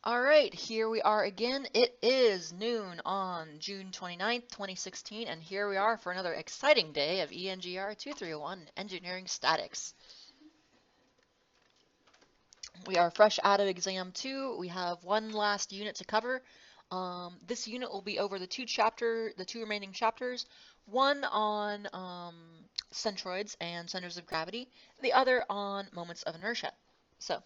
All right, here we are again. It is noon on June 29th, 2016, and here we are for another exciting day of ENGR 231 Engineering Statics. We are fresh out of exam 2. We have one last unit to cover. This unit will be over the two remaining chapters, one on centroids and centers of gravity, the other on moments of inertia. So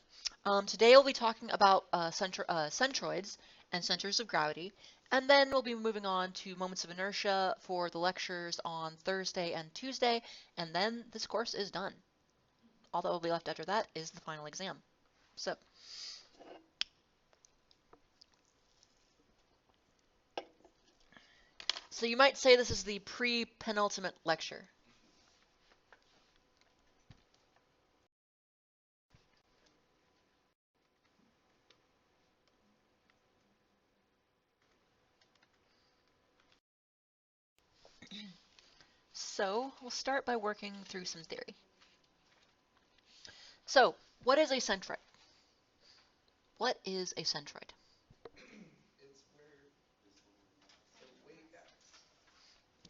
today we'll be talking about centroids and centers of gravity, and then we'll be moving on to moments of inertia for the lectures on Thursday and Tuesday, and then this course is done. All that will be left after that is the final exam. So you might say this is the pre-penultimate lecture. So we'll start by working through some theory. So what is a centroid? What is a centroid?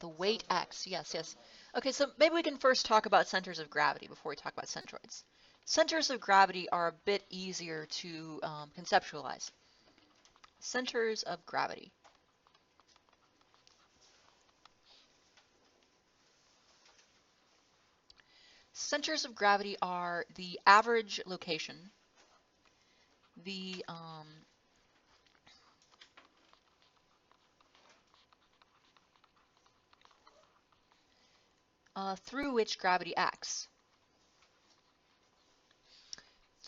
The weight acts, yes. Okay, so maybe we can first talk about centers of gravity before we talk about centroids. Centers of gravity are a bit easier to conceptualize. Centers of gravity. Centers of gravity are the average location, the through which gravity acts.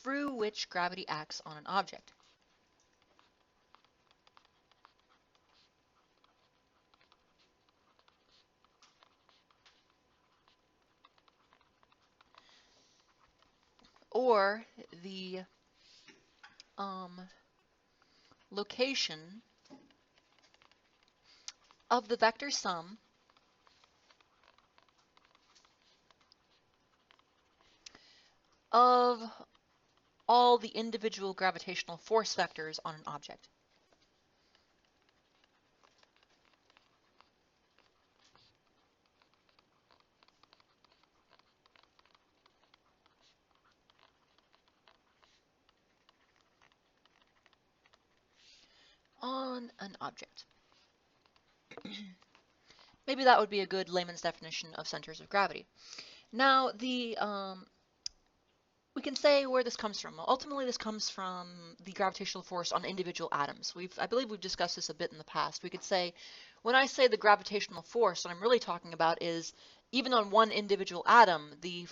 Through which gravity acts on an object. Or the location of the vector sum of all the individual gravitational force vectors on an object. On an object. Maybe that would be a good layman's definition of centers of gravity. Now, we can say where this comes from. Ultimately, this comes from the gravitational force on individual atoms. I believe we've discussed this a bit in the past. We could say, when I say the gravitational force, what I'm really talking about is even on one individual atom, the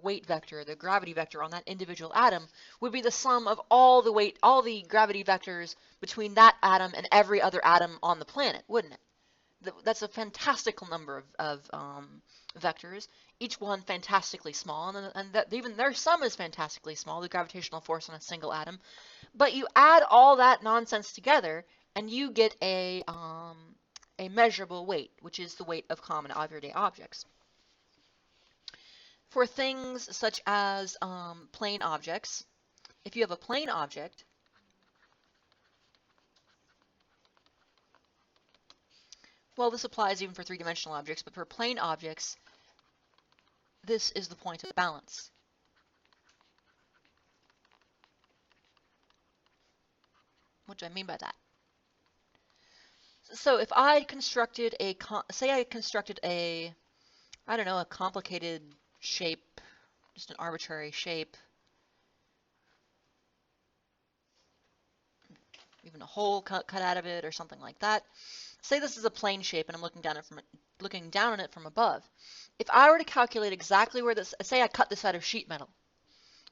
weight vector, the gravity vector on that individual atom would be the sum of all the gravity vectors between that atom and every other atom on the planet, wouldn't it? That's a fantastical number of vectors, each one fantastically small, and that even their sum is fantastically small, the gravitational force on a single atom. But you add all that nonsense together, and you get a measurable weight, which is the weight of common everyday objects. For things such as plane objects, if you have a plane object, well, this applies even for three-dimensional objects, but for plane objects, this is the point of balance. What do I mean by that? So if I constructed I don't know, a complicated shape, just an arbitrary shape, even a hole cut out of it or something like that. Say this is a plane shape and I'm looking down on it from above. If I were to calculate exactly where this, say I cut this out of sheet metal.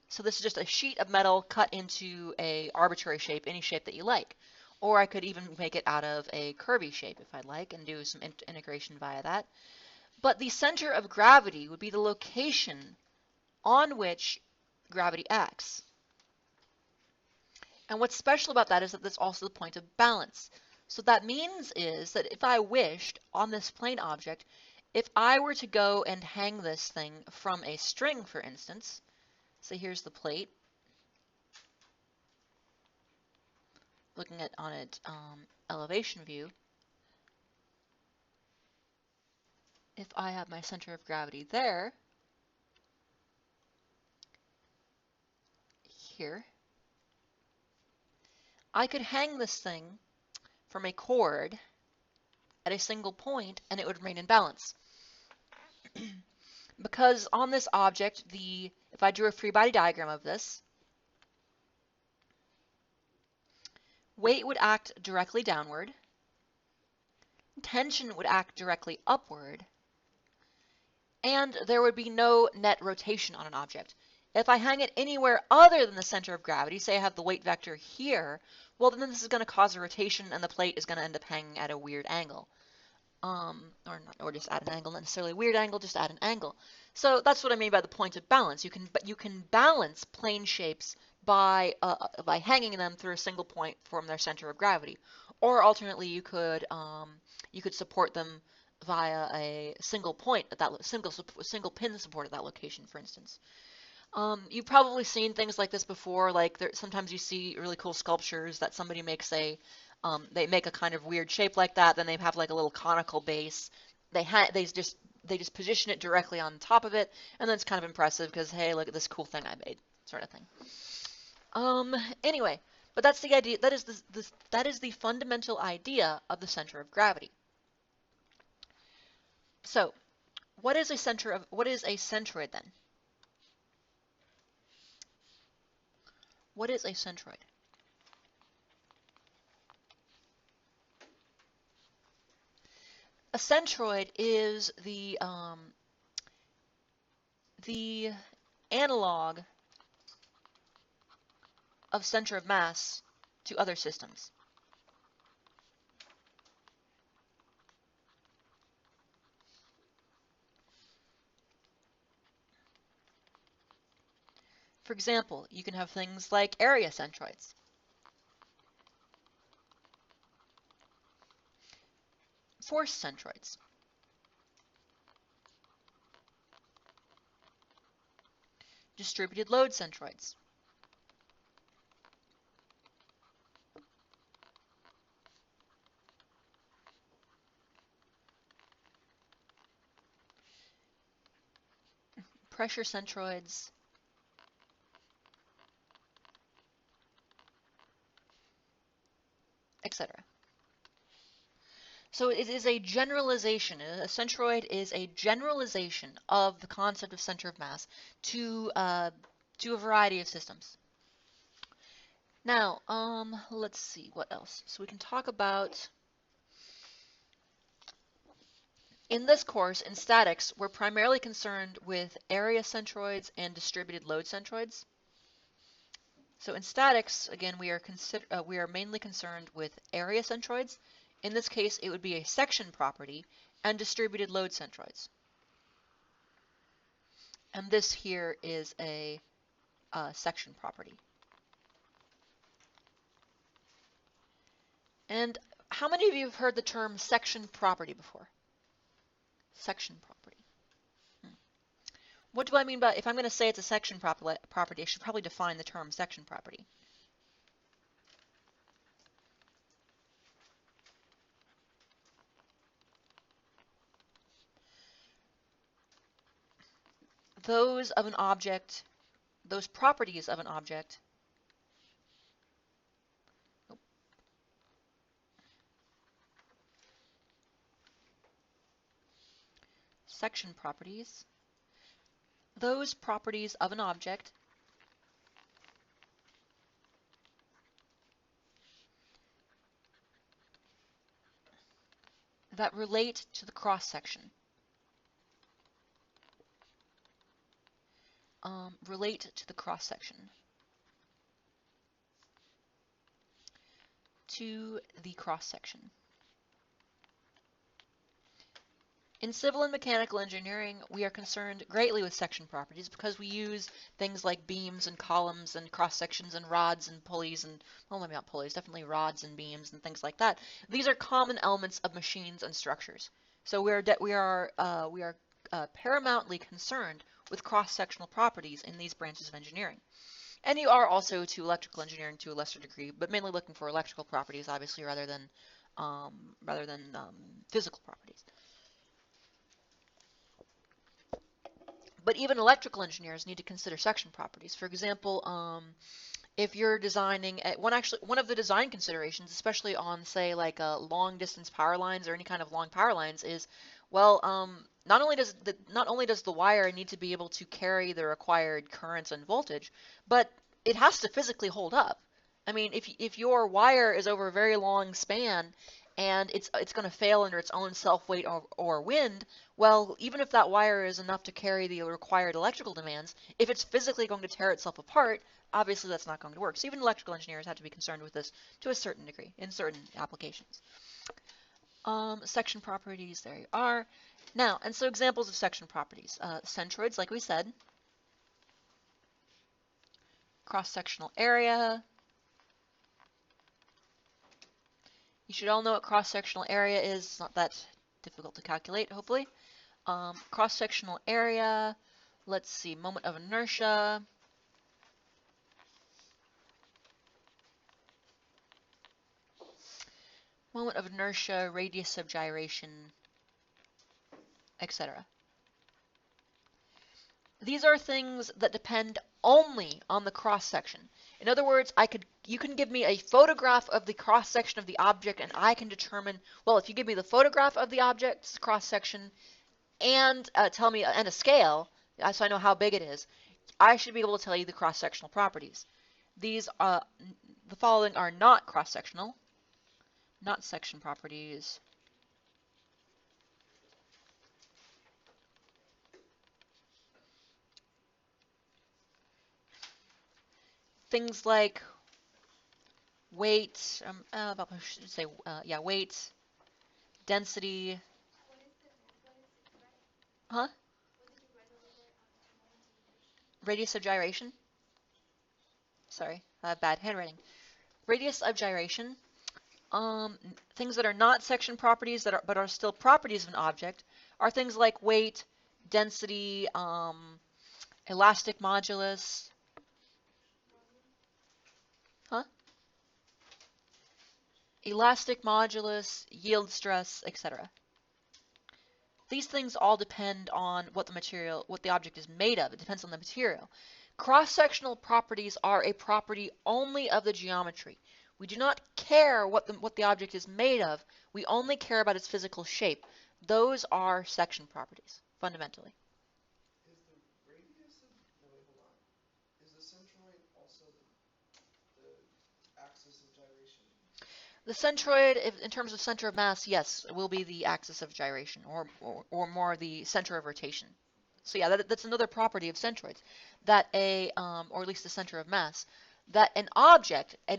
So this is just a sheet of metal cut into a arbitrary shape, any shape that you like. Or I could even make it out of a curvy shape if I'd like and do some integration via that. But the center of gravity would be the location on which gravity acts. And what's special about that is that that's also the point of balance. So that means is that if I wished on this plane object, if I were to go and hang this thing from a string, for instance, so here's the plate, looking at on it elevation view, if I have my center of gravity there, here, I could hang this thing from a cord at a single point and it would remain in balance. Because on this object, if I drew a free body diagram of this, weight would act directly downward, tension would act directly upward, and there would be no net rotation on an object. If I hang it anywhere other than the center of gravity, say I have the weight vector here, well then this is going to cause a rotation and the plate is going to end up hanging at a weird angle. Or just at an angle, not necessarily a weird angle, just at an angle. So that's what I mean by the point of balance. You can balance plane shapes by hanging them through a single point from their center of gravity, or alternately you could support them via a single point at that single pin support at that location, for instance. You've probably seen things like this before. Like sometimes you see really cool sculptures that somebody makes they make a kind of weird shape like that. Then they have like a little conical base. They just position it directly on top of it, and then it's kind of impressive because hey, look at this cool thing I made, sort of thing. Anyway, but that's the idea. That is the fundamental idea of the center of gravity. So, what is a centroid then? What is a centroid? A centroid is the analog of center of mass to other systems. For example, you can have things like area centroids. Force centroids. Distributed load centroids. Pressure centroids. Etc. So it is a generalization. A centroid is a generalization of the concept of center of mass to a variety of systems. Now, let's see what else. So we can talk about, in this course, in statics, we're primarily concerned with area centroids and distributed load centroids. So in statics, again, we are mainly concerned with area centroids. In this case, it would be a section property, and distributed load centroids. And this here is a section property. And how many of you have heard the term section property before? Section property. What do I mean by, if I'm going to say it's a section property, I should probably define the term section property. Those properties of an object section properties, those properties of an object that relate to the cross-section. Relate to the cross-section. To the cross-section. In civil and mechanical engineering, we are concerned greatly with section properties because we use things like beams and columns and cross-sections and rods and pulleys and, well, maybe not pulleys, definitely rods and beams and things like that. These are common elements of machines and structures. So we are paramountly concerned with cross-sectional properties in these branches of engineering. And you are also to electrical engineering to a lesser degree, but mainly looking for electrical properties, obviously, um, rather than physical properties. But even electrical engineers need to consider section properties. For example, if you're designing one of the design considerations, especially on say like long distance power lines or any kind of long power lines, is well, not only does the wire need to be able to carry the required currents and voltage, but it has to physically hold up. I mean, if your wire is over a very long span and it's going to fail under its own self weight or wind, well, even if that wire is enough to carry the required electrical demands, if it's physically going to tear itself apart, obviously that's not going to work. So even electrical engineers have to be concerned with this to a certain degree in certain applications. Section properties, there you are. Now, and so examples of section properties. Centroids, like we said. Cross-sectional area. You should all know what cross-sectional area is. It's not that difficult to calculate, hopefully. Cross-sectional area. Let's see, moment of inertia. Moment of inertia, radius of gyration, etc. These are things that depend only on the cross-section. In other words, you can give me a photograph of the cross-section of the object and I can determine, well, if you give me the photograph of the object's cross-section and tell me and a scale, so I know how big it is, I should be able to tell you the cross-sectional properties. These the following are not cross-sectional, not section properties. Things like weight, I should say, yeah, weight, density. Huh? Radius of gyration? Sorry, bad handwriting. Radius of gyration. Things that are not section properties but are still properties of an object are things like weight, density, elastic modulus. Huh? Elastic modulus, yield stress, etc. These things all depend on what the object is made of. It depends on the material. Cross-sectional properties are a property only of the geometry. We do not care what the object is made of. We only care about its physical shape. Those are section properties, fundamentally. Is the radius of, no wait, hold on. Is the centroid also the axis of gyration? The centroid, in terms of center of mass, yes, will be the axis of gyration, or more the center of rotation. So yeah, that's another property of centroids, that or at least the center of mass, that an object, I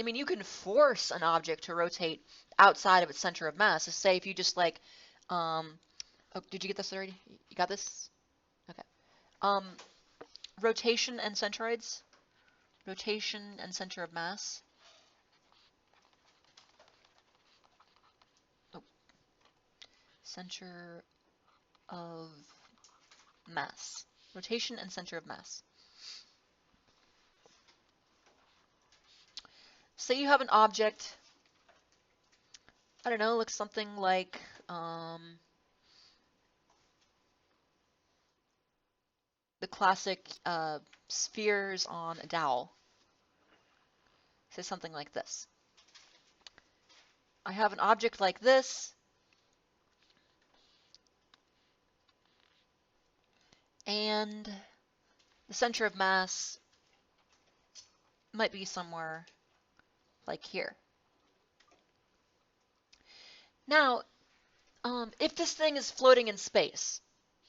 mean, you can force an object to rotate outside of its center of mass. So say if you just like, oh, did you get this already? You got this? Okay. Rotation and centroids, rotation and center of mass. Center of mass. Rotation and center of mass. Say you have an object, I don't know, looks something like the classic spheres on a dowel. Say something like this. I have an object like this, and the center of mass might be somewhere like here. Now, if this thing is floating in space,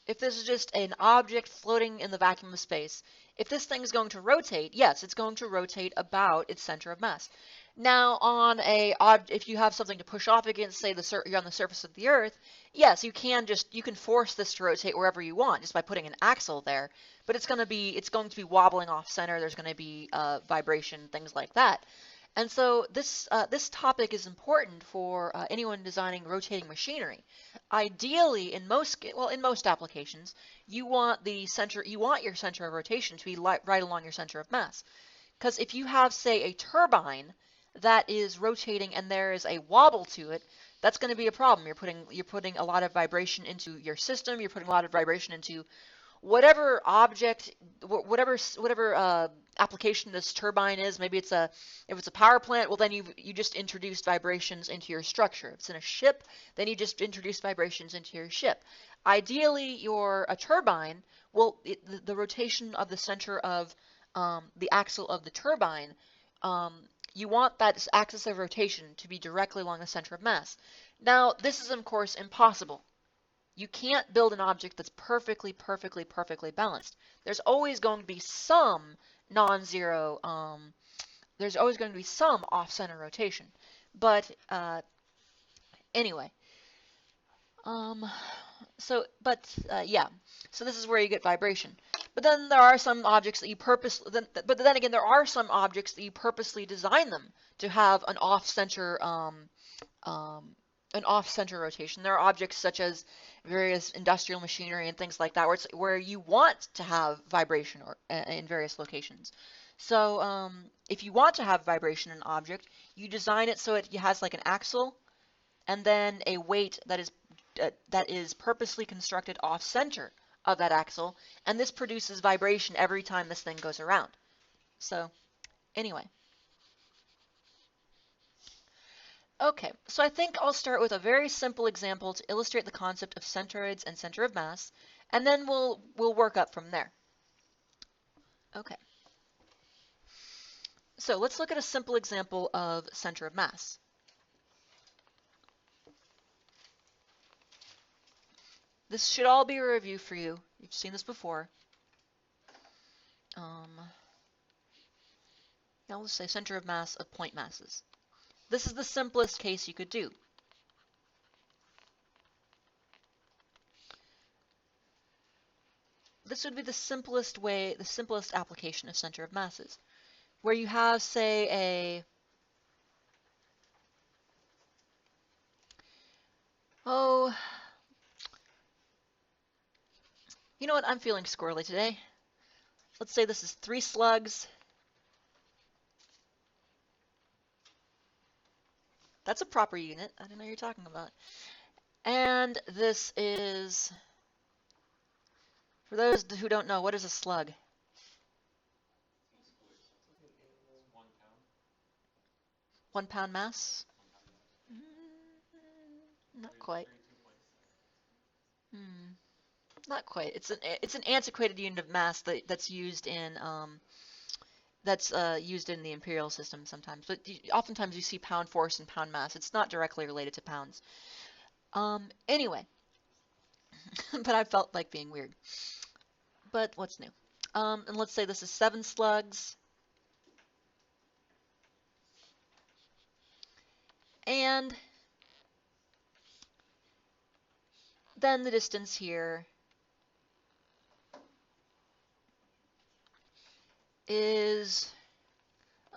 if this is just an object floating in the vacuum of space, if this thing is going to rotate, yes, it's going to rotate about its center of mass. Now, if you have something to push off against, say you're on the surface of the Earth, yes, you can force this to rotate wherever you want just by putting an axle there. But it's going to be wobbling off center. There's going to be vibration, things like that. And so this topic is important for anyone designing rotating machinery. Ideally, in most applications, you want your center of rotation to be right along your center of mass. Because if you have, say, a turbine that is rotating and there is a wobble to it, that's going to be a problem. You're putting a lot of vibration into your system. You're putting a lot of vibration into whatever object, whatever application this turbine is. Maybe if it's a power plant, well then you just introduced vibrations into your structure. If it's in a ship, then you just introduce vibrations into your ship. Ideally, a turbine, the rotation of the center of the axle of the turbine, you want that axis of rotation to be directly along the center of mass. Now, this is of course impossible. You can't build an object that's perfectly balanced. There's always going to be some non-zero, there's always going to be some off-center rotation. But anyway, yeah, so this is where you get vibration. But then there are some objects that there are some objects that you purposely design them to have an off-center rotation. There are objects such as various industrial machinery and things like that, where you want to have vibration in various locations. So if you want to have vibration in an object, you design it so it has like an axle and then a weight that is purposely constructed off-center of that axle, and this produces vibration every time this thing goes around. So anyway. Okay, so I think I'll start with a very simple example to illustrate the concept of centroids and center of mass, and then we'll work up from there. Okay. So let's look at a simple example of center of mass. This should all be a review for you. You've seen this before. Now let's say center of mass of point masses. This is the simplest case you could do. This would be the simplest application of center of masses, where you have, say, you know what, I'm feeling squirrely today. Let's say this is 3 slugs. That's a proper unit. I don't know what you're talking about. And this is, for those who don't know, what is a slug? 1 pound mass? Not quite. Not quite. It's an antiquated unit of mass that's used in the imperial system sometimes. But oftentimes you see pound force and pound mass. It's not directly related to pounds. Anyway, but I felt like being weird. But what's new? And let's say this is 7 slugs. And then the distance here is,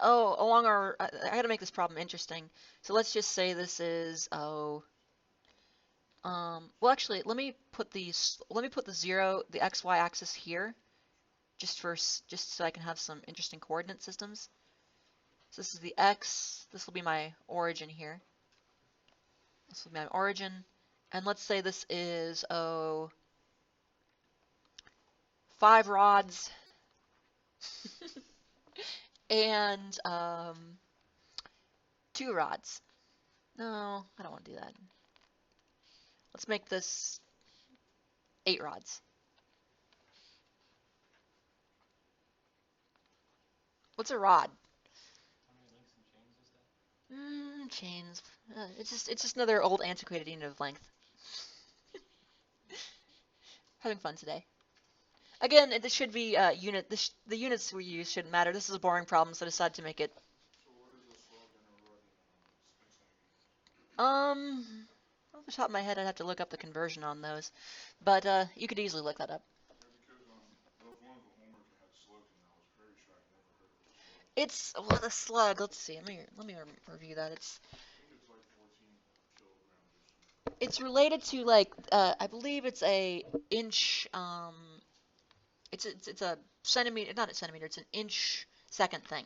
along our, I gotta make this problem interesting. So let's just say this is, well actually, let me put the 0, the XY axis here, just so I can have some interesting coordinate systems. So this is the X, this will be my origin here. This will be my origin. And let's say this is, 5 rods and 2 rods. No, I don't want to do that. Let's make this 8 rods. What's a rod? Chains. It's just another old antiquated unit of length. Having fun today. Again, this should be the units we use shouldn't matter. This is a boring problem, so I decided to make it. So what is a slug and a rod in space unit? Off the top of my head, I'd have to look up the conversion on those, but you could easily look that up. Yeah, because that was one of the homework that had slugs, and I was very shy. I never heard of a slug. It's well, the slug. Let's see. Let me review that. I think it's like 14 kilograms or something. It's related to like I believe it's a inch. It's a centimeter, not a centimeter. It's an inch second thing.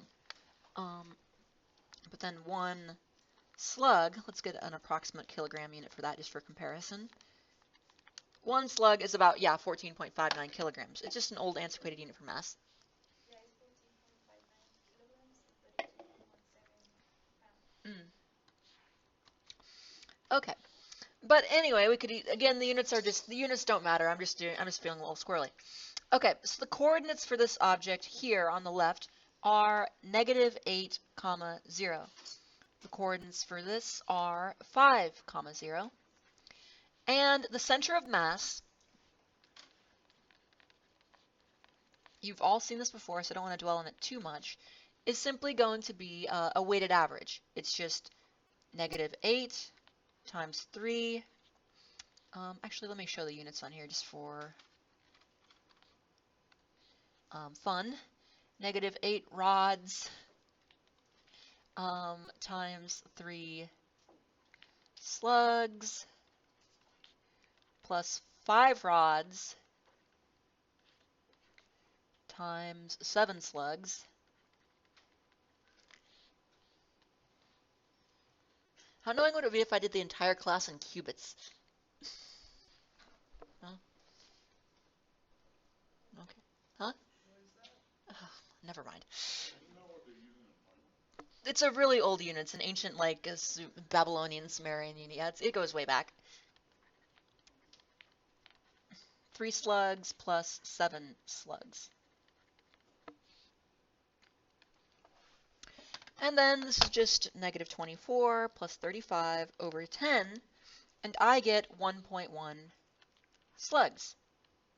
Um, but then one slug. Let's get an approximate kilogram unit for that, just for comparison. One slug is about 14.59 kilograms. It's just an old antiquated unit for mass. Yeah, it's 14.59 kilograms and 32.17 pounds. Mm. Okay. But anyway, we could again the units don't matter. I'm just feeling a little squirrely. Okay, so the coordinates for this object here on the left are -8, 0. The coordinates for this are 5, 0. And the center of mass, you've all seen this before, so I don't want to dwell on it too much, is simply going to be a weighted average. It's just -8 times 3. Actually, let me show the units on here just for fun. -8 rods times 3 slugs plus 5 rods times 7 slugs. How annoying would it be if I did the entire class in cubits? Huh? Okay. Huh? What is that? Ugh, never mind. Do you know what they're using in Bible? It's a really old unit. It's an ancient, like, Babylonian, Sumerian unit. Yeah, it goes way back. 3 slugs plus 7 slugs. And then this is just -24 plus 35 over 10, and I get 1.1 slugs.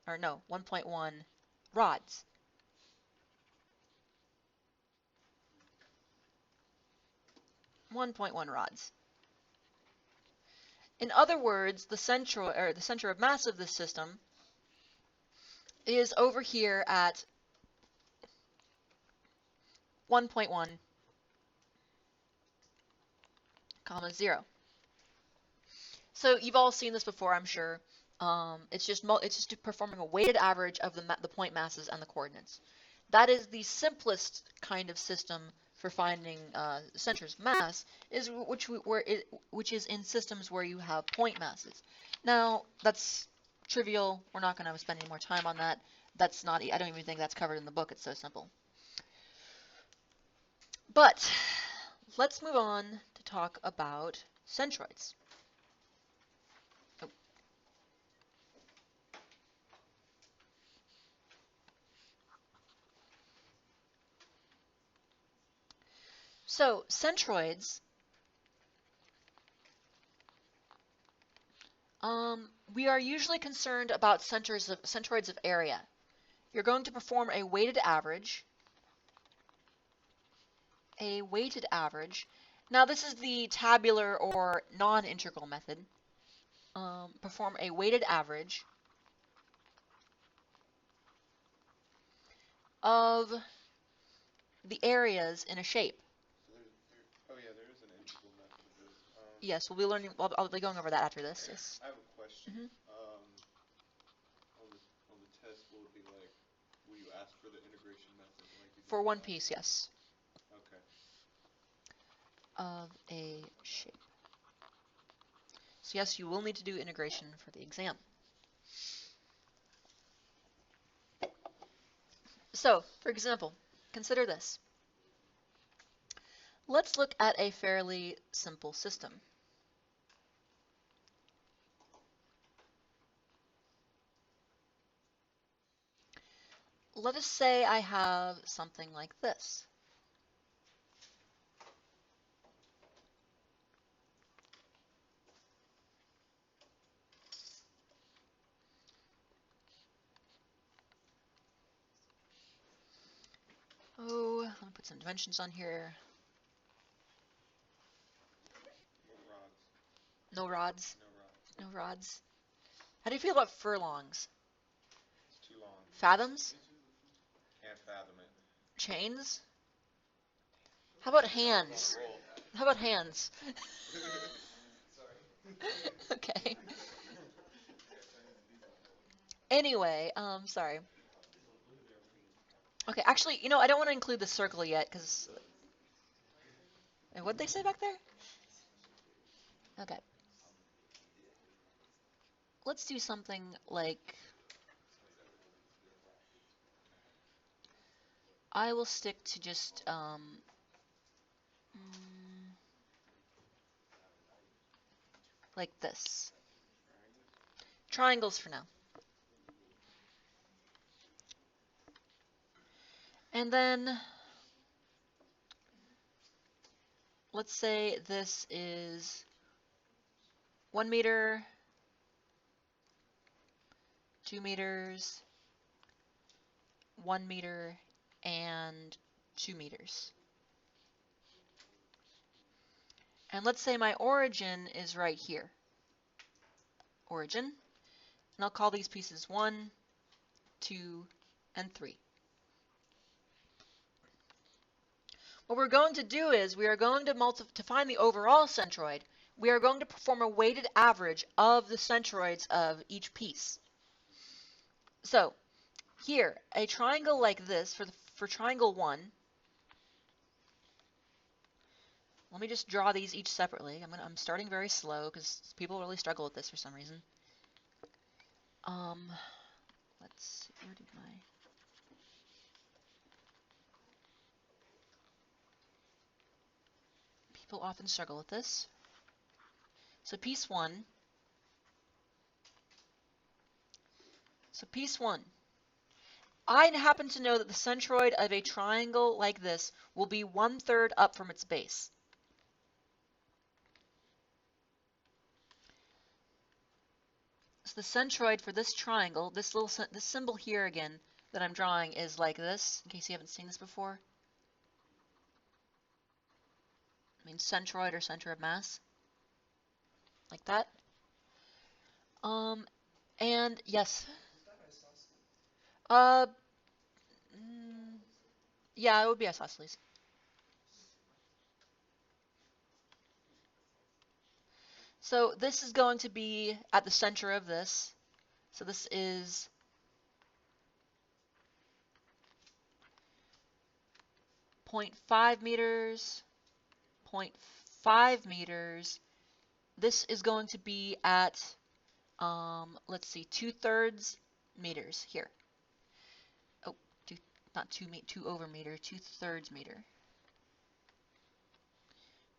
Or no, 1.1 rods. 1.1 rods. In other words, the center of mass of this system is over here at 1.1, 0. So you've all seen this before, I'm sure. It's just performing a weighted average of the point masses and the coordinates. That is the simplest kind of system for finding centers of mass, which is in systems where you have point masses. Now that's trivial. We're not going to spend any more time on that. That's not. I don't even think that's covered in the book. It's so simple. But let's move on to talk about centroids. So centroids, we are usually concerned about centroids of area. You're going to perform a weighted average. Now this is the tabular or non-integral method. Perform a weighted average of the areas in a shape. So there is an integral method of this. Yes, we'll be learning. I'll be going over that after this. Yes. I have a question. Mhm. On the test, will it be like, will you ask for the integration method like you did For one last? piece, yes. Okay. Of a shape. So yes, you will need to do integration for the exam. So, for example, consider this. Let's look at a fairly simple system. Let us say I have something like this. Oh, let me put some dimensions on here. No rods. No rods. No rods. No rods. How do you feel about furlongs? It's too long. Fathoms? Can't fathom it. Chains? How about hands? How about hands? Sorry. Okay. Anyway, sorry. Okay, actually, I don't want to include the circle yet, because... What'd they say back there? Okay. Let's do something like... I will stick to just, like this. Triangles for now. And then, let's say this is 1 meter, 2 meters, 1 meter, and 2 meters. And let's say my origin is right here. Origin. And I'll call these pieces 1, 2, and 3. What we're going to do is we are going to find the overall centroid. We are going to perform a weighted average of the centroids of each piece. So here, a triangle like this for triangle 1. Let me just draw these each separately. I'm starting very slow because people really struggle with this for some reason. Let's see, where did my... People often struggle with this. So piece 1. I happen to know that the centroid of a triangle like this will be 1/3 up from its base. So the centroid for this triangle, this symbol here again that I'm drawing is like this, in case you haven't seen this before. It means centroid or center of mass. Like that. And yes. Is that isosceles? Yeah, it would be isosceles. So this is going to be at the center of this. So this is 0.5 meters, 0.5 meters. This is going to be at, let's see, 2/3 meters here. Oh, not 2 over meter, 2/3 meter.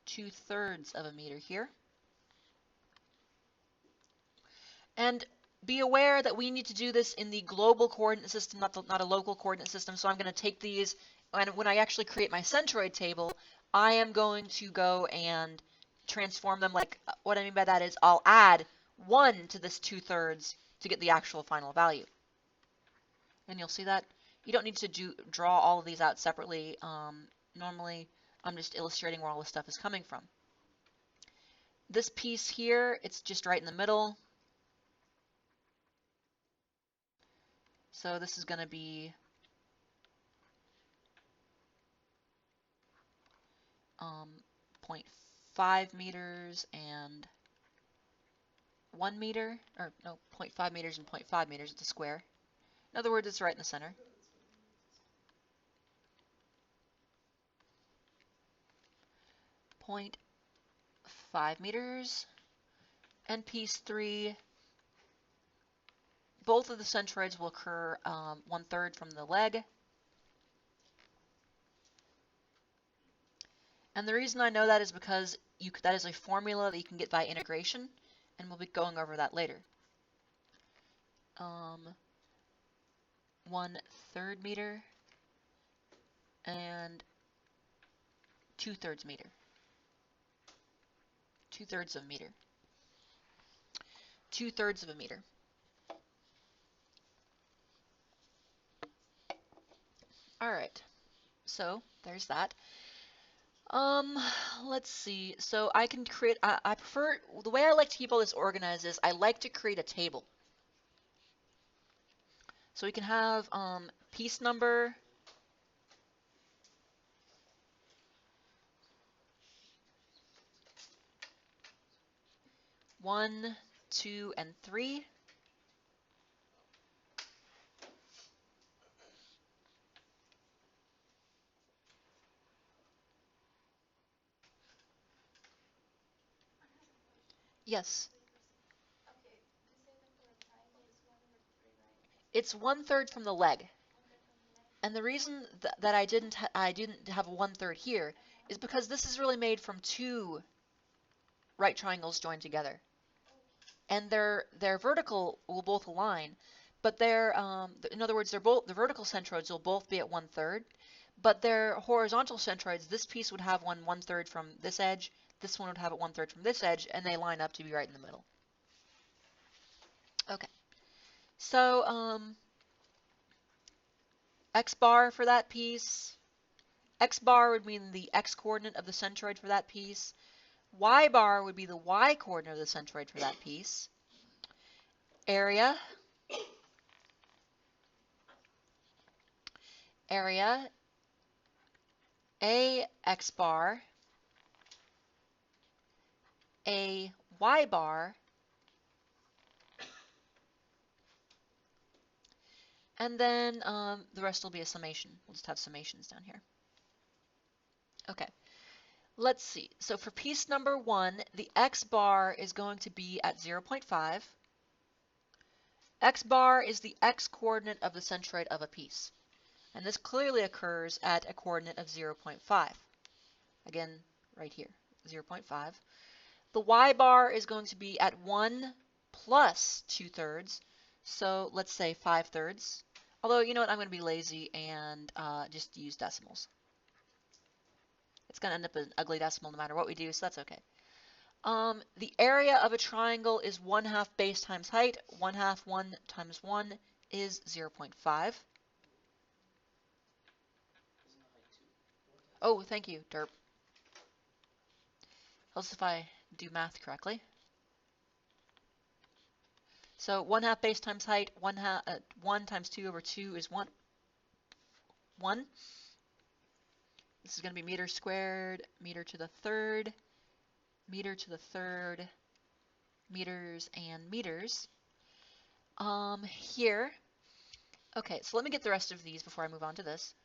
2/3 of a meter here. And be aware that we need to do this in the global coordinate system, not a local coordinate system. So I'm going to take these, and when I actually create my centroid table, I am going to go and transform them. Like, what I mean by that is I'll add 1 to this 2/3 to get the actual final value. And you'll see that. You don't need to draw all of these out separately. Normally, I'm just illustrating where all this stuff is coming from. This piece here, it's just right in the middle. So this is going to be 0.5 meters and 1 meter, or no, 0.5 meters and 0.5 meters. It's a square. In other words, it's right in the center. 0.5 meters. And piece 3, both of the centroids will occur 1/3 from the leg. And the reason I know that is because that is a formula that you can get by integration, and we'll be going over that later. 1/3 meter and 2/3 meter. 2/3 of a meter. 2/3 of a meter. All right. So there's that. Let's see. So I can create, I prefer, the way I like to keep all this organized is I like to create a table. So we can have piece number, 1, 2, and 3. I have a question. Yes, Okay, you say that for a triangle it's 1/3, right? it's 1/3 from the leg. 1/3 from the leg. And the reason that I didn't have a 1/3 here is because this is really made from two right triangles joined together, Okay. and their vertical will both align, but their in other words, the vertical centroids will both be at 1/3, but their horizontal centroids, this piece would have 1/3 from this edge, this one would have it 1/3 from this edge, and they line up to be right in the middle. Okay, so x bar for that piece. X bar would mean the x coordinate of the centroid for that piece. Y bar would be the y coordinate of the centroid for that piece. Area, a x bar, a y bar, and then the rest will be a summation. We'll just have summations down here. Okay, let's see. So for piece number 1, the x bar is going to be at 0.5. X bar is the x coordinate of the centroid of a piece. And this clearly occurs at a coordinate of 0.5. Again, right here, 0.5. The y bar is going to be at 1 plus 2/3. So let's say 5/3. Although, you know what, I'm going to be lazy and just use decimals. It's going to end up an ugly decimal no matter what we do, so that's okay. The area of a triangle is 1/2 base times height. 1/2 1 times 1 is 0.5. Isn't the height 2? Oh, thank you, derp. Helps if I do math correctly. So 1/2 base times height, 1 times 2 over 2 is 1. 1. This is going to be meters squared, meter to the third, meter to the third, meters and meters. Here, okay, so let me get the rest of these before I move on to this.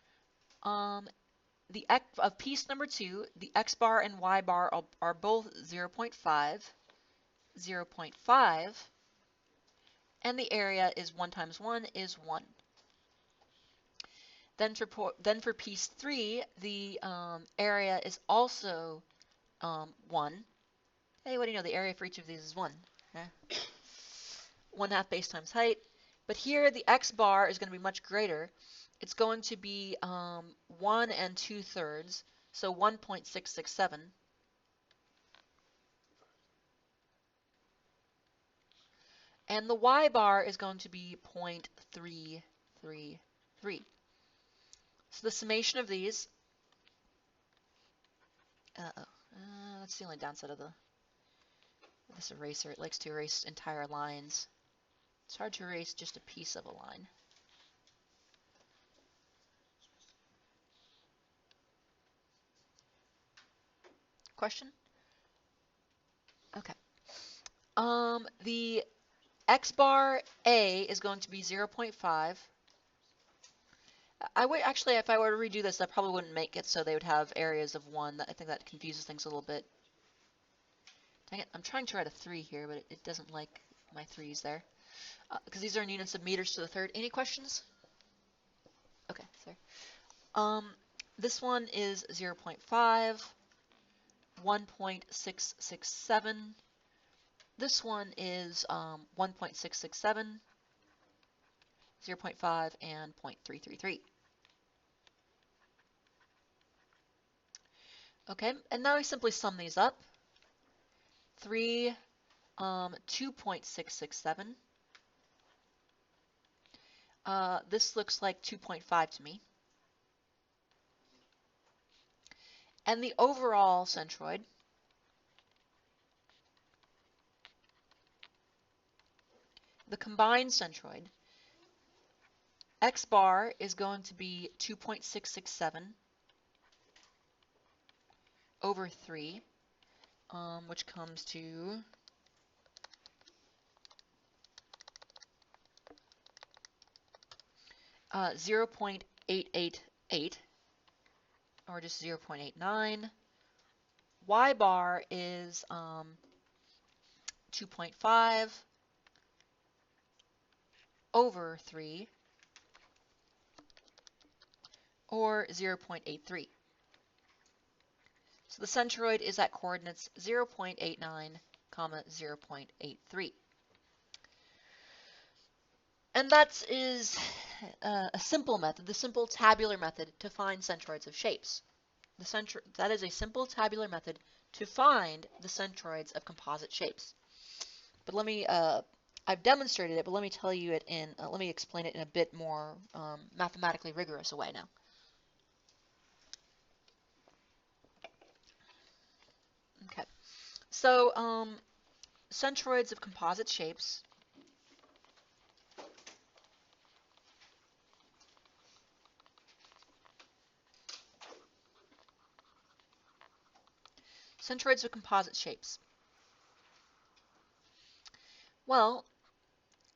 The x of piece number 2, the x bar and y bar are both 0.5, 0.5, and the area is 1 times 1 is 1. Then for piece 3, the area is also 1. Hey, what do you know? The area for each of these is 1. Eh? 1/2 base times height. But here the x bar is going to be much greater. It's going to be 1 2/3, so 1.667. And the y bar is going to be 0.333. So the summation of these, that's the only downside of this eraser. It likes to erase entire lines. It's hard to erase just a piece of a line. Question? Okay. The x bar A is going to be 0.5. I would actually, if I were to redo this, I probably wouldn't make it so they would have areas of 1. I think that confuses things a little bit. Dang it, I'm trying to write a 3 here, but it doesn't like my 3's there. Because these are in units of meters to the third. Any questions? Okay, sorry. This one is 0.5, 1.667. This one is 1.667, 0.5, and 0.333. Okay, and now we simply sum these up. 3, 2.667. This looks like 2.5 to me. And the overall centroid, the combined centroid, x bar is going to be 2.667 over 3, which comes to 0.888 or just 0.89. Y bar is 2.5 over 3 or 0.83. So the centroid is at coordinates 0.89, 0.83. And that is a simple method, the simple tabular method to find centroids of shapes. That is a simple tabular method to find the centroids of composite shapes. But let me, I've demonstrated it, but let me tell you it in, let me explain it in a bit more mathematically rigorous a way now. Okay, so centroids of composite shapes centroids of composite shapes. Well,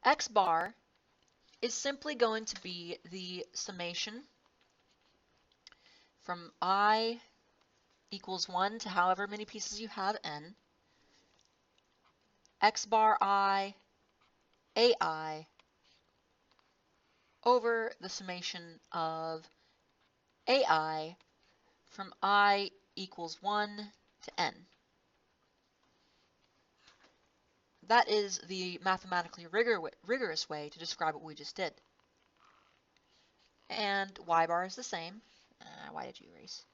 x bar is simply going to be the summation from I equals 1 to however many pieces you have n, x bar I, ai, over the summation of ai from I equals 1 to n. That is the mathematically rigorous way to describe what we just did. And y bar is the same. Why did you erase?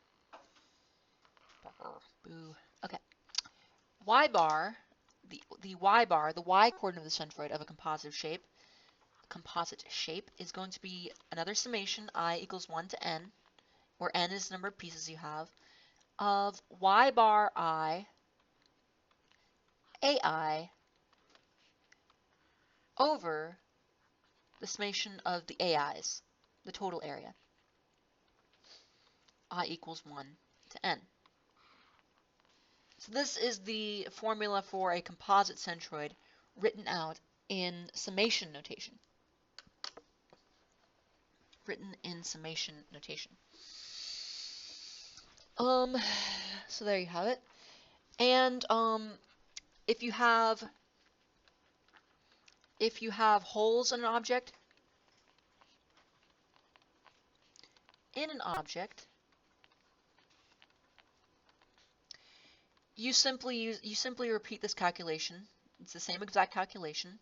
Boo. Okay. Y bar, the y bar, the y coordinate of the centroid of a composite shape is going to be another summation I equals 1 to n, where n is the number of pieces you have, of y bar I, ai, over the summation of the ai's, the total area, I equals 1 to n. So this is the formula for a composite centroid written out in summation notation. So there you have it. And if you have holes in an object, you simply repeat this calculation. It's the same exact calculation.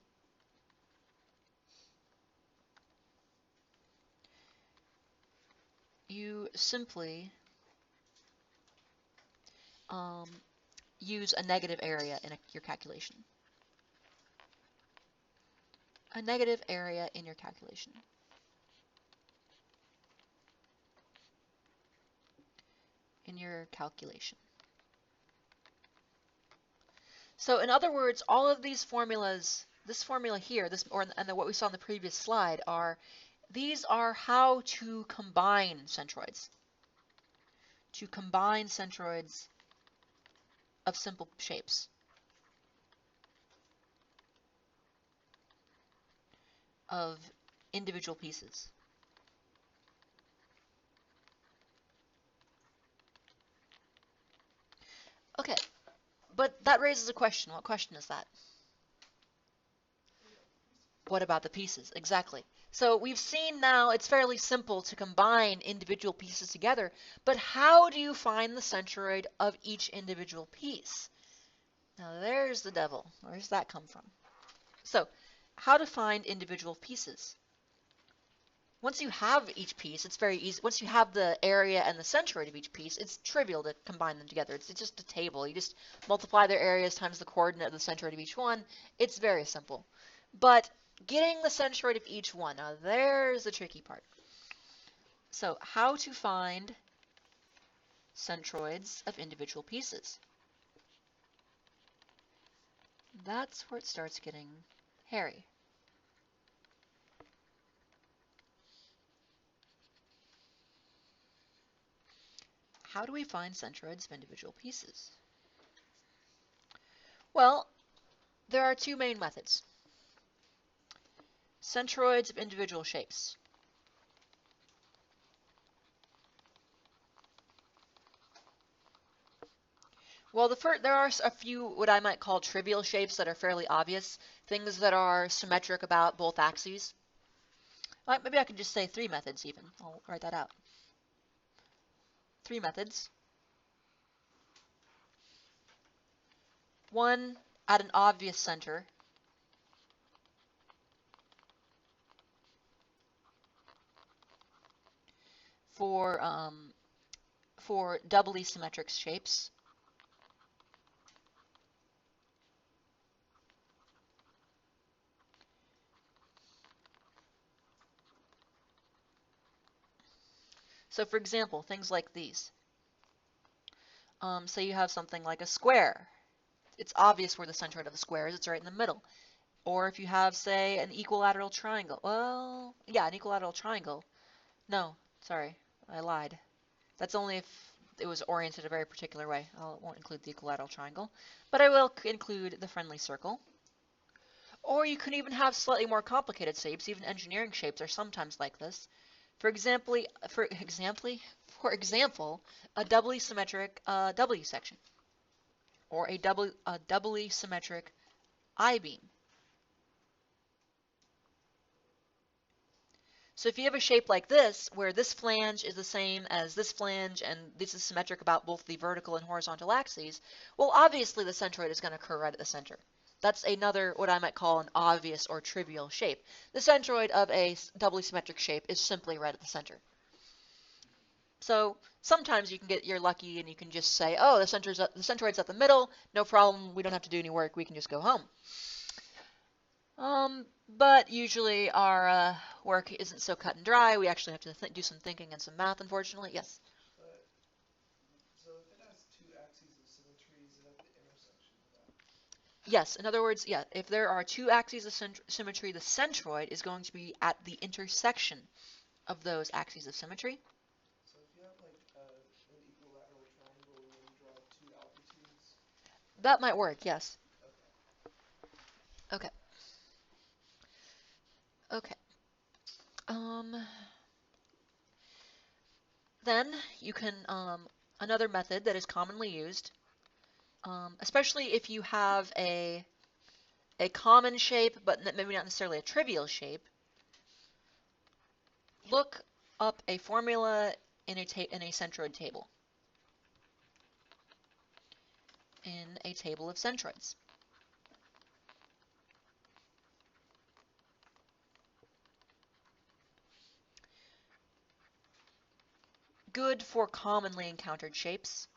You simply use a negative area in your calculation. A negative area in your calculation. So in other words, all of these formulas, this formula here, and what we saw in the previous slide these are how to combine centroids. To combine centroids of simple shapes. Of individual pieces. Okay, but that raises a question. What question is that? What about the pieces? Exactly. So we've seen now it's fairly simple to combine individual pieces together, but how do you find the centroid of each individual piece? Now there's the devil. Where does that come from? So, how to find individual pieces? Once you have each piece, it's very easy. Once you have the area and the centroid of each piece, it's trivial to combine them together. It's just a table. You just multiply their areas times the coordinate of the centroid of each one. It's very simple. But getting the centroid of each one, now there's the tricky part. So how to find centroids of individual pieces? That's where it starts getting hairy. How do we find centroids of individual pieces? Well, there are two main methods. Centroids of individual shapes. Well, there are a few what I might call trivial shapes that are fairly obvious, things that are symmetric about both axes. Maybe I could just say 3 methods even. I'll write that out. 3 methods. 1 at an obvious center. For doubly symmetric shapes. So for example, things like these. Say you have something like a square. It's obvious where the centroid of the square is. It's right in the middle. Or if you have, say, an equilateral triangle. Well, yeah, an equilateral triangle. No, sorry, I lied. That's only if it was oriented a very particular way. I won't include the equilateral triangle, but I will include the friendly circle. Or you can even have slightly more complicated shapes. Even engineering shapes are sometimes like this. For example, a doubly symmetric W section, or a doubly symmetric I-beam. So if you have a shape like this, where this flange is the same as this flange, and this is symmetric about both the vertical and horizontal axes, well, obviously the centroid is going to occur right at the center. That's another, what I might call an obvious or trivial shape. The centroid of a doubly symmetric shape is simply right at the center. So sometimes you're lucky and you can just say, oh, the centroid's at the middle, no problem, we don't have to do any work, we can just go home. But usually our work isn't so cut and dry. We actually have to do some thinking and some math, unfortunately. Yes? But, so if it has 2 axes of symmetry, is it at the intersection of that? Yes, in other words, yeah, if there are 2 axes of symmetry, the centroid is going to be at the intersection of those axes of symmetry. So if you have like an equilateral triangle and then you draw 2 altitudes? That might work, yes. Okay. Okay. Okay. Then you can, another method that is commonly used, especially if you have a common shape, but maybe not necessarily a trivial shape, look up a formula in a centroid table. In a table of centroids. Good for commonly encountered shapes.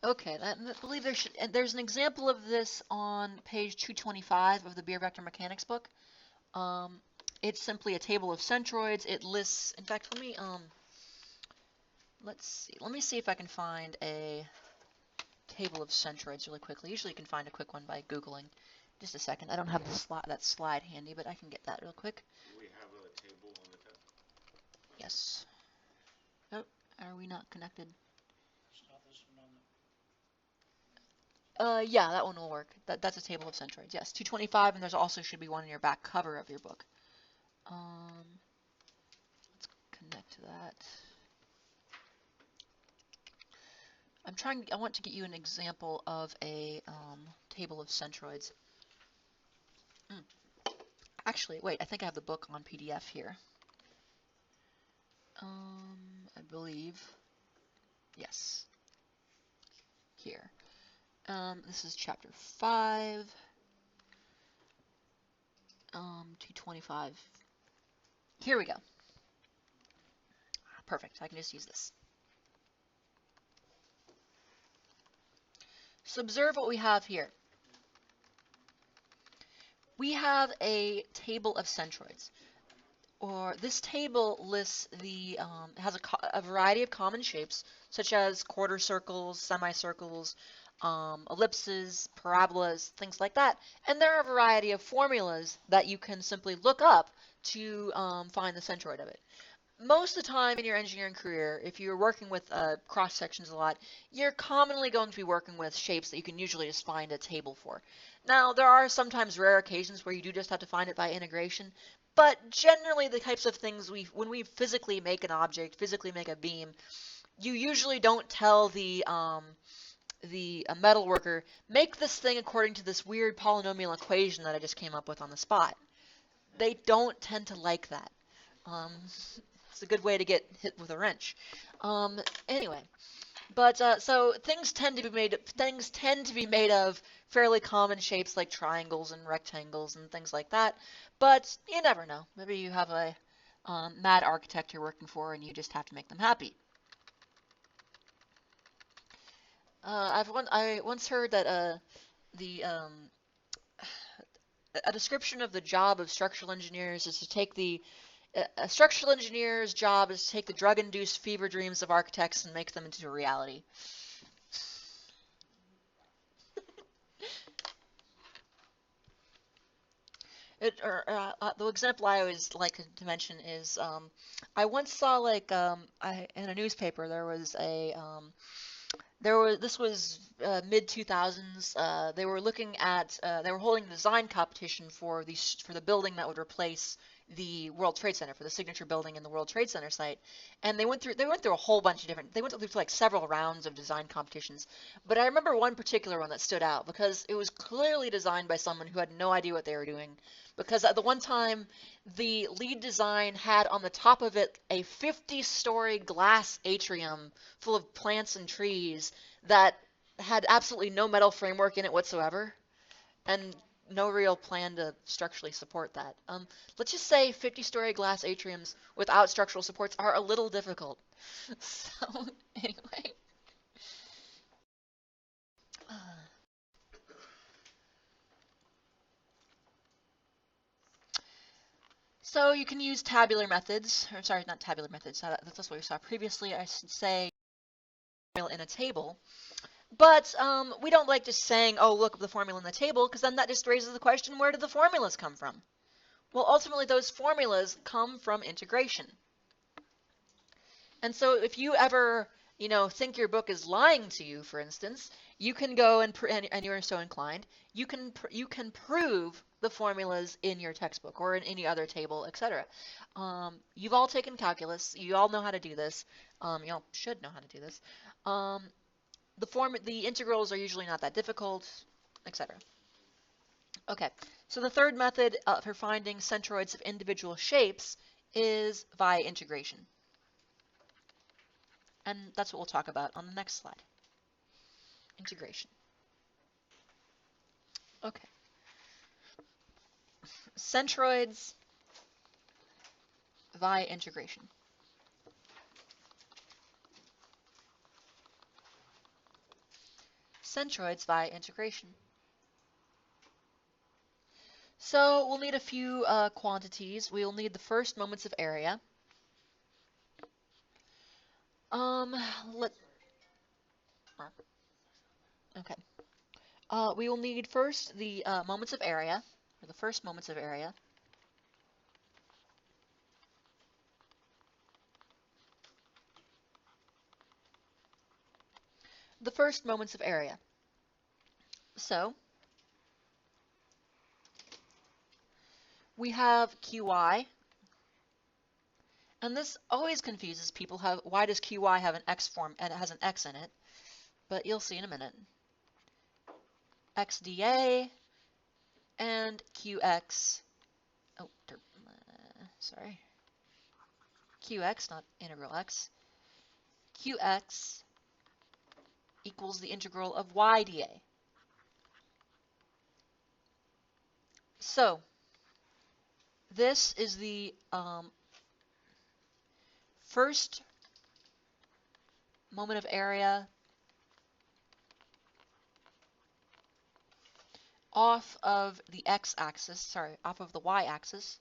Okay, I believe there's an example of this on page 225 of the Beer Vector Mechanics book. It's simply a table of centroids. It lists, in fact, let me see if I can find a table of centroids really quickly. Usually you can find a quick one by Googling. Just a second. I don't have that slide handy, but I can get that real quick. Do we have a table on the test? Yes. Oh, are we not connected? It's not this one on the. Yeah, that one will work. That's a table of centroids. Yes, 225, and there's also should be one in your back cover of your book. Let's connect to that. I want to get you an example of a table of centroids. Actually, wait, I think I have the book on PDF here. I believe, yes, here. This is chapter 5, 225. Here we go. Perfect, I can just use this. So observe what we have here. We have a table of centroids. Or this table lists has a variety of common shapes, such as quarter circles, semicircles, ellipses, parabolas, things like that. And there are a variety of formulas that you can simply look up to find the centroid of it. Most of the time in your engineering career, if you're working with cross sections a lot, you're commonly going to be working with shapes that you can usually just find a table for. Now, there are sometimes rare occasions where you do just have to find it by integration, but generally the types of things when we physically make an object, physically make a beam, you usually don't tell the metal worker, make this thing according to this weird polynomial equation that I just came up with on the spot. They don't tend to like that. Um, it's a good way to get hit with a wrench. Anyway, but so things tend to be made of fairly common shapes like triangles and rectangles and things like that. But you never know. Maybe you have a mad architect you're working for and you just have to make them happy. I once heard that the a description of the job of structural engineers is to take a structural engineer's job is to take the drug-induced fever dreams of architects and make them into a reality. The example I always like to mention is I once saw in a newspaper this was mid 2000s. They were looking at they were holding a design competition for the building that would replace the World Trade Center, for the signature building in the World Trade Center site. And they went through a whole bunch of different, they went through like several rounds of design competitions. But I remember one particular one that stood out because it was clearly designed by someone who had no idea what they were doing. Because at the one time, the lead design had on the top of it a 50-story glass atrium full of plants and trees that had absolutely no metal framework in it whatsoever, and no real plan to structurally support that. Let's just say 50-story glass atriums without structural supports are a little difficult. So, anyway. So you can use tabular methods, or sorry, not tabular methods, that's what we saw previously. I should say in a table. But we don't like just saying, oh, look up the formula in the table, because then that just raises the question, where did the formulas come from? Well, ultimately, those formulas come from integration. And so if you ever, think your book is lying to you, for instance, you can go and you're so inclined, you can prove the formulas in your textbook or in any other table, etc. You've all taken calculus. You all know how to do this. You all should know how to do this. The integrals are usually not that difficult, etc. Okay, so the third method for finding centroids of individual shapes is via integration. And that's what we'll talk about on the next slide. Integration. Okay. Centroids via integration. Centroids via integration. So we'll need a few quantities. We'll need the first moments of area. Okay. We will need first the moments of area, or the first moments of area. The first moments of area. So we have QI, and this always confuses people. Why does QI have an X form and it has an X in it? But you'll see in a minute. XDA and QX. Oh, sorry. QX, not integral X. QX equals the integral of YDA. So this is the first moment of area off of the x-axis, off of the y-axis.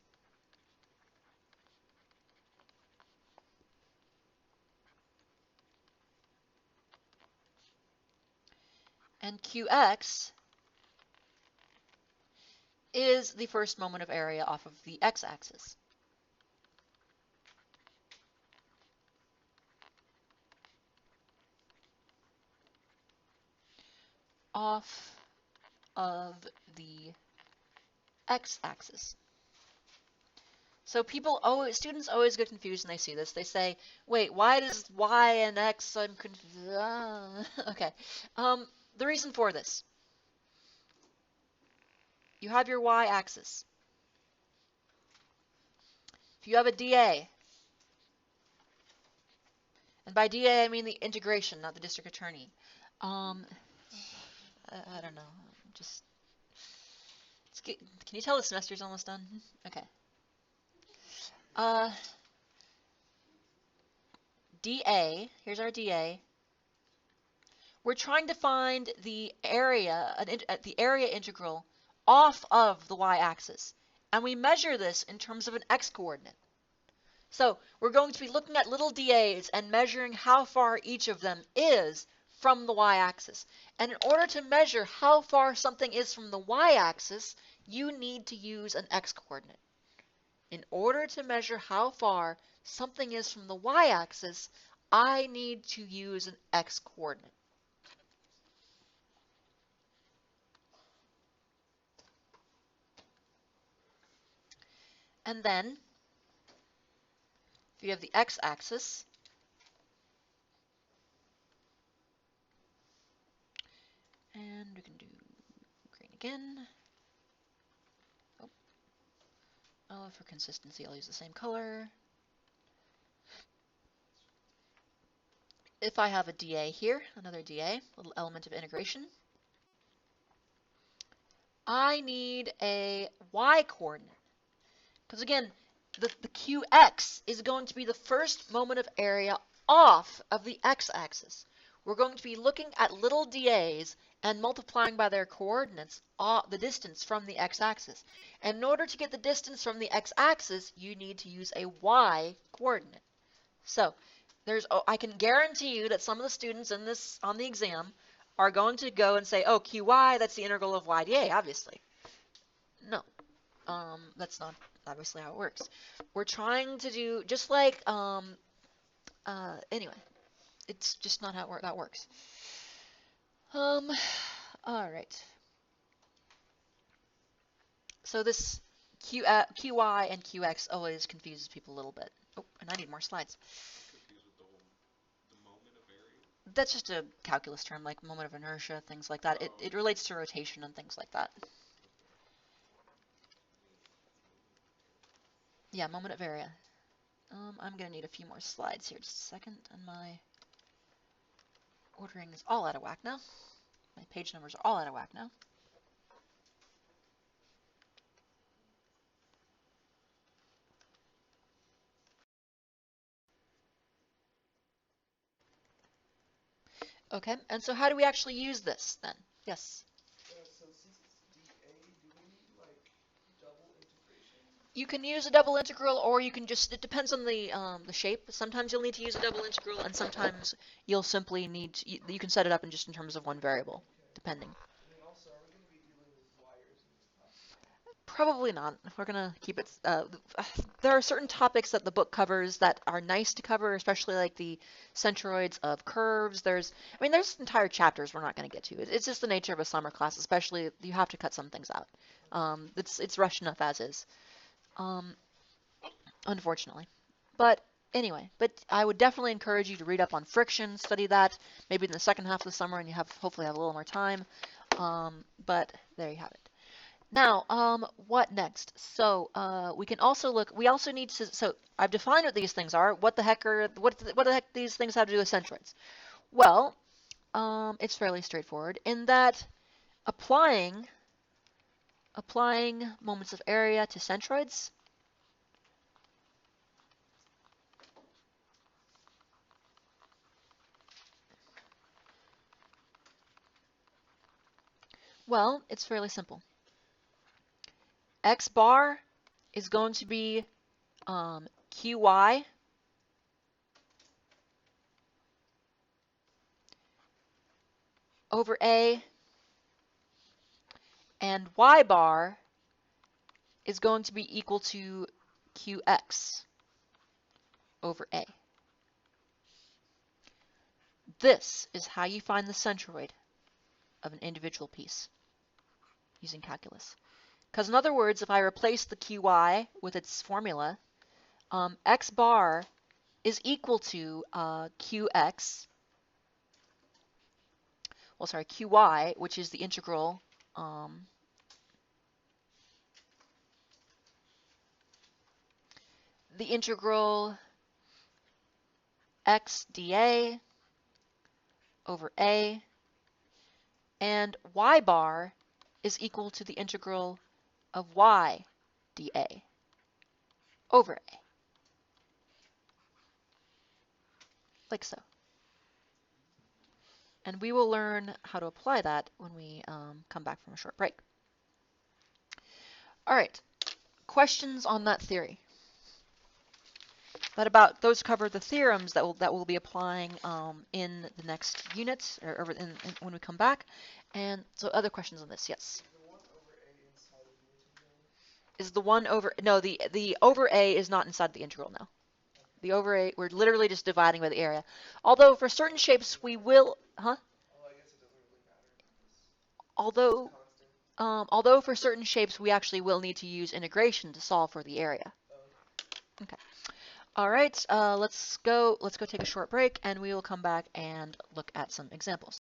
And QX is the first moment of area off of the x-axis. Off of the x-axis. So students always get confused when they see this. They say, wait, why does y and x, I'm confused. Okay. The reason for this, you have your y-axis. If you have a dA, and by dA I mean the integration, not the district attorney. I don't know. Just can you tell the semester's almost done? Okay. dA, here's our dA. We're trying to find the area integral off of the y-axis. And we measure this in terms of an x-coordinate. So we're going to be looking at little dAs and measuring how far each of them is from the y-axis. And in order to measure how far something is from the y-axis, you need to use an x-coordinate. In order to measure how far something is from the y-axis, I need to use an x-coordinate. And then, if you have the x-axis, and we can do green again. Oh, for consistency, I'll use the same color. If I have a dA here, another dA, little element of integration, I need a y-coordinate. Because again, the qx is going to be the first moment of area off of the x-axis. We're going to be looking at little dAs and multiplying by their coordinates the distance from the x-axis. And in order to get the distance from the x-axis, you need to use a y-coordinate. So I can guarantee you that some of the students on the exam are going to go and say, oh, qy, that's the integral of y dA, obviously. No, that's not obviously how it works. We're trying to do, just like, anyway, it's just not how that works. All right. So this qy and qx always confuses people a little bit. Oh, and I need more slides. Confused with the moment of area? That's just a calculus term, like moment of inertia, things like that. It relates to rotation and things like that. Yeah, moment of area. I'm going to need a few more slides here. Just a second, and my ordering is all out of whack now. My page numbers are all out of whack now. Okay, and so how do we actually use this then? Yes? So since it's dA, do we need like double integration? You can use a double integral, or you can just, it depends on the shape. Sometimes you'll need to use a double integral, and sometimes you'll simply need to, you can set it up in just in terms of one variable, depending. And then also, are we going to be dealing with wires in this class as well? Probably not. We're going to keep it, there are certain topics that the book covers that are nice to cover, especially like the centroids of curves. There's entire chapters we're not going to get to. It's just the nature of a summer class, especially you have to cut some things out. It's rushed enough as is. Unfortunately. But anyway, I would definitely encourage you to read up on friction, study that, maybe in the second half of the summer, and you hopefully have a little more time. But there you have it. Now, what next? So we can also look. We also need to. So I've defined what these things are. What the heck these things have to do with centroids? Well, it's fairly straightforward in that applying moments of area to centroids. Well, it's fairly simple. X bar is going to be qy over a, and y bar is going to be equal to qx over a. This is how you find the centroid of an individual piece. using calculus. Because in other words, if I replace the qy with its formula, x bar is equal to qx, well, sorry, qy, which is the integral x dA over a, and y bar is equal to the integral of y dA over a, like so. And we will learn how to apply that when we come back from a short break. All right, questions on that theory? Those cover the theorems that we'll be applying in the next unit, or when we come back. And so, other questions on this? Yes. Is the 1 over a inside of the integral? Is the 1 over no the over a is not inside the integral now. Okay. The over a, we're literally just dividing by the area. Although for certain shapes we will, huh? Oh, I guess it doesn't really matter because Although it's constant. although for certain shapes we actually will need to use integration to solve for the area. Okay. Okay. All right, let's go take a short break, and we will come back and look at some examples.